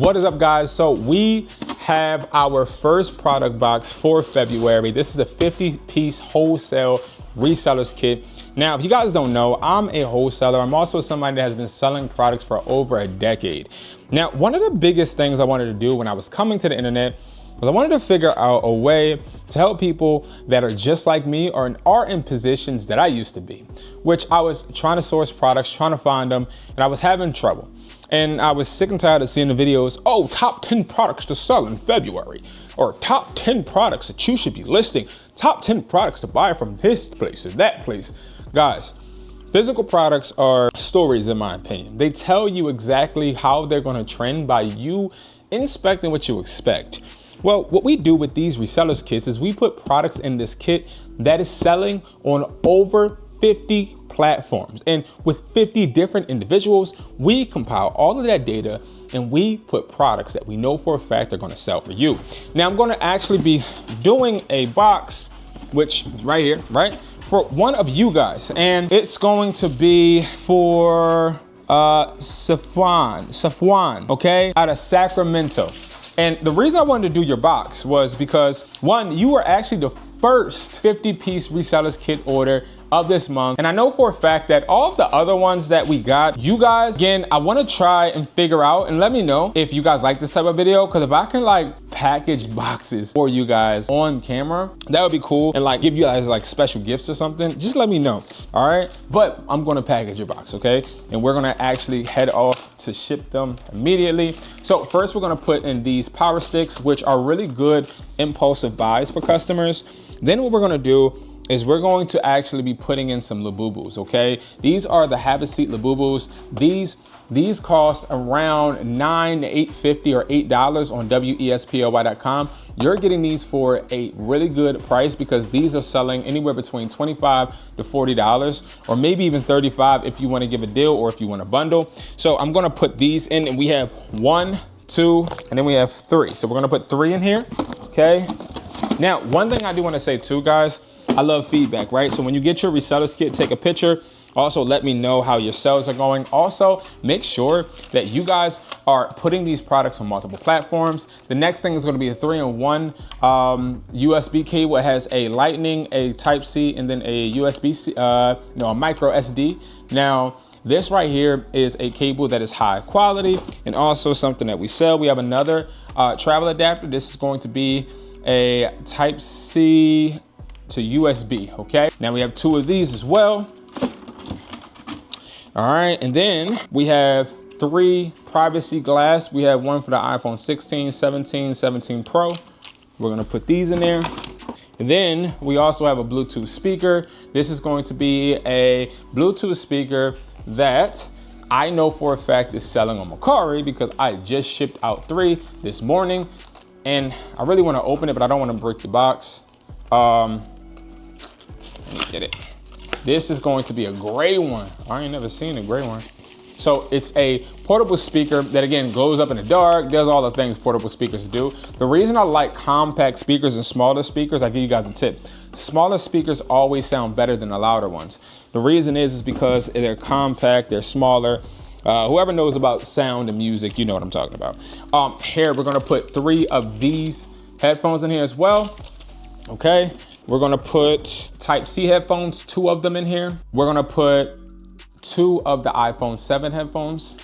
What is up, guys? So we have our first product box for February. This is a 50-piece wholesale resellers kit. Now, if you guys don't know, I'm a wholesaler. I'm also somebody that has been selling products for over a decade. Now, one of the biggest things I wanted to do when I was coming to the internet was I wanted to figure out a way to help people that are just like me or are in positions that I used to be, which I was trying to source products, trying to find them, and I was having trouble. And I was sick and tired of seeing the videos, oh, top 10 products to sell in February, or top 10 products that you should be listing, top 10 products to buy from this place or that place. Guys, physical products are stories, in my opinion. They tell you exactly how they're gonna trend by you inspecting what you expect. Well, what we do with these resellers kits is we put products in this kit that is selling on over 50 platforms. And with 50 different individuals, we compile all of that data and we put products that we know for a fact are gonna sell for you. Now, I'm gonna actually be doing a box, which is right here, right? For one of you guys. And it's going to be for Safwan, okay? Out of Sacramento. And the reason I wanted to do your box was because, one, you were actually the first 50-piece resellers kit order of this month. And I know for a fact that all of the other ones that we got, you guys, again, I wanna try and figure out and let me know if you guys like this type of video, because if I can like package boxes for you guys on camera, that would be cool, and like give you guys like special gifts or something, just let me know, all right? But I'm gonna package your box, okay? And we're gonna actually head off to ship them immediately. So first we're gonna put in these power sticks, which are really good impulsive buys for customers. Then what we're gonna do is we're going to actually be putting in some Labubus, okay? These are the Have a Seat Labubus. These cost around $9 to $8.50 or $8 on WESPLY.com. You're getting these for a really good price because these are selling anywhere between $25 to $40 or maybe even $35 if you wanna give a deal or if you want a bundle. So I'm gonna put these in, and we have 1, 2, and then we have 3. So we're gonna put 3 in here, okay? Now, one thing I do wanna say too, guys, I love feedback, right? So when you get your resellers kit, take a picture. Also, let me know how your sales are going. Also, make sure that you guys are putting these products on multiple platforms. The next thing is going to be a 3-in-1 USB cable. It has a Lightning, a Type-C, and then a USB-C, a micro SD. Now, this right here is a cable that is high quality and also something that we sell. We have another travel adapter. This is going to be a Type-C to USB, okay? Now we have 2 of these as well. All right, and then we have 3 privacy glass. We have one for the iPhone 16, 17, 17 Pro. We're gonna put these in there. And then we also have a Bluetooth speaker. This is going to be a Bluetooth speaker that I know for a fact is selling on Mercari because I just shipped out 3 this morning. And I really wanna open it, but I don't wanna break the box. Let me get it. This is going to be a gray one. I ain't never seen a gray one. So it's a portable speaker that, again, glows up in the dark, does all the things portable speakers do. The reason I like compact speakers and smaller speakers, I'll give you guys a tip. Smaller speakers always sound better than the louder ones. The reason is because they're compact, they're smaller. Whoever knows about sound and music, you know what I'm talking about. Here, we're gonna put 3 of these headphones in here as well, okay? We're gonna put Type-C headphones, 2 of them in here. We're gonna put 2 of the iPhone 7 headphones.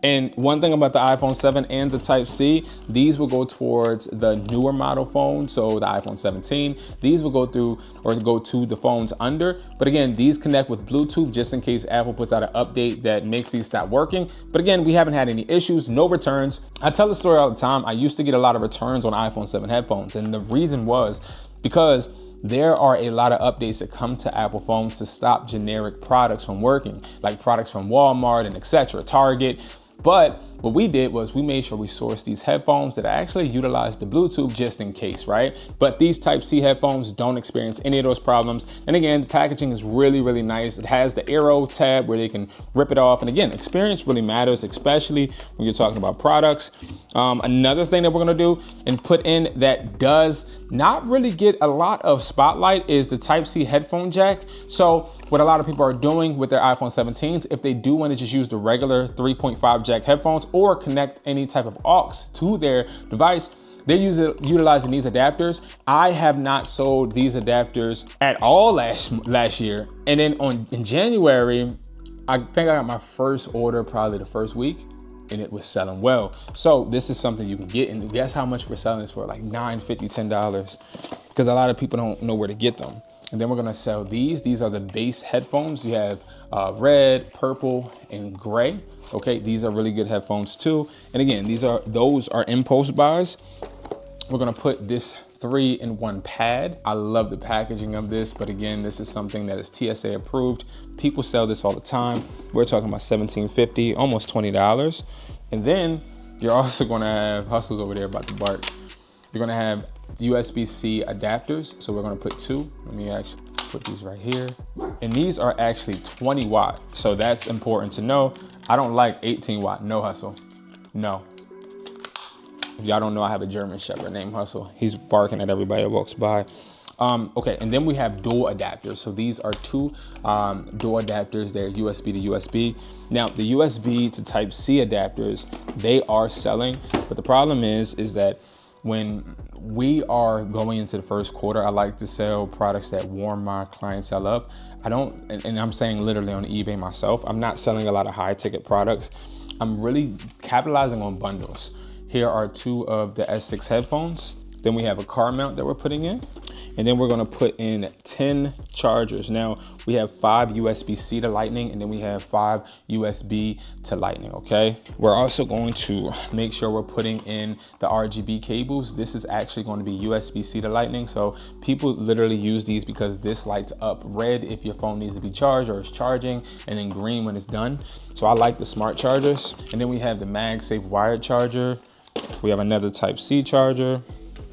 And one thing about the iPhone 7 and the Type-C, these will go towards the newer model phone, so the iPhone 17. These will go through or go to the phones under. But again, these connect with Bluetooth just in case Apple puts out an update that makes these stop working. But again, we haven't had any issues, no returns. I tell the story all the time. I used to get a lot of returns on iPhone 7 headphones, and the reason was because there are a lot of updates that come to Apple phones to stop generic products from working, like products from Walmart and etc., Target. But what we did was we made sure we sourced these headphones that actually utilize the Bluetooth just in case, right? But these Type-C headphones don't experience any of those problems. And again, the packaging is really, really nice. It has the arrow tab where they can rip it off. And again, experience really matters, especially when you're talking about products. Another thing that we're gonna do and put in that does not really get a lot of spotlight is the Type-C headphone jack. So what a lot of people are doing with their iPhone 17s, if they do want to just use the regular 3.5 jack headphones, or connect any type of aux to their device, they're utilizing these adapters. I have not sold these adapters at all last year. And then in January, I think I got my first order probably the first week, and it was selling well. So this is something you can get, and guess how much we're selling this for? Like $9.50, $10, because a lot of people don't know where to get them. And then we're gonna sell these. These are the base headphones. You have red, purple, and gray. Okay, these are really good headphones too. And again, those are impulse buys. We're gonna put this 3-in-1 pad. I love the packaging of this, but again, this is something that is TSA approved. People sell this all the time. We're talking about $17.50, almost $20. And then you're also gonna have, Hustle's over there about to bark. You're gonna have USB-C adapters. So we're gonna put 2. Let me actually put these right here. And these are actually 20 watt. So that's important to know. I don't like 18 watt, no Hustle, no. If y'all don't know, I have a German Shepherd named Hustle. He's barking at everybody that walks by. Okay, and then we have dual adapters. So these are 2 dual adapters. They're USB to USB. Now, the USB to Type-C adapters, they are selling, but the problem is that when we are going into the first quarter, I like to sell products that warm my clientele up. I don't, and I'm saying literally on eBay myself, I'm not selling a lot of high ticket products. I'm really capitalizing on bundles. Here are 2 of the S6 headphones. Then we have a car mount that we're putting in. And then we're gonna put in 10 chargers. Now, we have 5 USB-C to Lightning, and then we have 5 USB to Lightning, okay? We're also going to make sure we're putting in the RGB cables. This is actually going to be USB-C to Lightning, so people literally use these because this lights up red if your phone needs to be charged or it's charging, and then green when it's done. So I like the smart chargers. And then we have the MagSafe wired charger. We have another Type-C charger.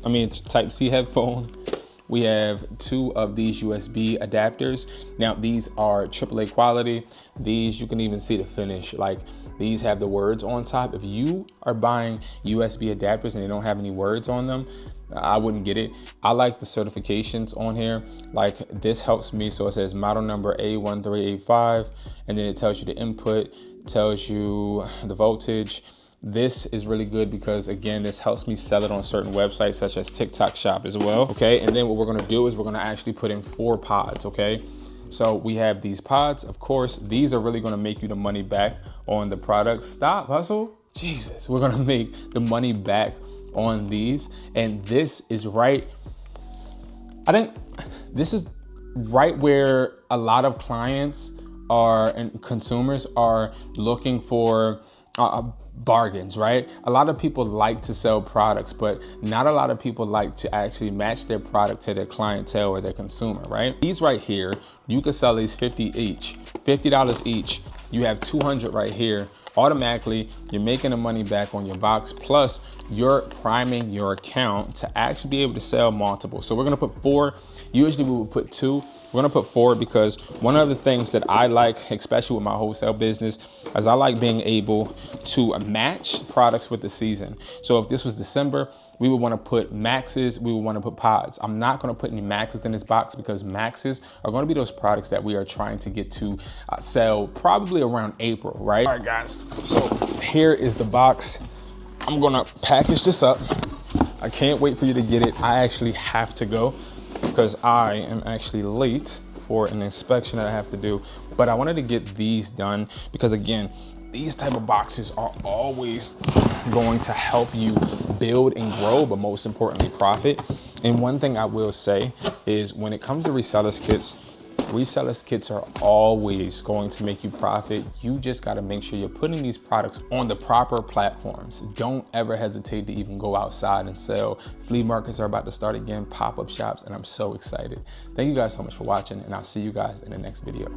Type-C headphone. We have 2 of these USB adapters. Now, these are AAA quality. These, you can even see the finish. Like, these have the words on top. If you are buying USB adapters and they don't have any words on them, I wouldn't get it. I like the certifications on here. Like, this helps me. So it says model number A1385, and then it tells you the input, tells you the voltage. This is really good because, again, this helps me sell it on certain websites such as TikTok Shop as well, okay? And then what we're gonna do is we're gonna actually put in 4 pods, okay? So we have these pods. Of course, these are really gonna make you the money back on the product. Stop, Hustle. Jesus, we're gonna make the money back on these. And this is right, I think this is right where a lot of clients are and consumers are looking for bargains, right? A lot of people like to sell products, but not a lot of people like to actually match their product to their clientele or their consumer, right? These right here, you can sell these $50 each. You have 200 right here. Automatically, you're making the money back on your box, plus you're priming your account to actually be able to sell multiple. So we're gonna put 4. Usually we would put 2. We're gonna put 4 because one of the things that I like, especially with my wholesale business, is I like being able to match products with the season. So if this was December, we would wanna put maxes, we would wanna put pods. I'm not gonna put any maxes in this box because maxes are gonna be those products that we are trying to get to sell probably around April, right? All right, guys, so here is the box. I'm gonna package this up. I can't wait for you to get it. I actually have to go because I am actually late for an inspection that I have to do. But I wanted to get these done because, again, these type of boxes are always going to help you build and grow, but most importantly, profit. And one thing I will say is when it comes to resellers kits are always going to make you profit. You just got to make sure you're putting these products on the proper platforms. Don't ever hesitate to even go outside and sell. Flea markets are about to start again, pop-up shops, and I'm so excited. Thank you guys so much for watching, and I'll see you guys in the next video.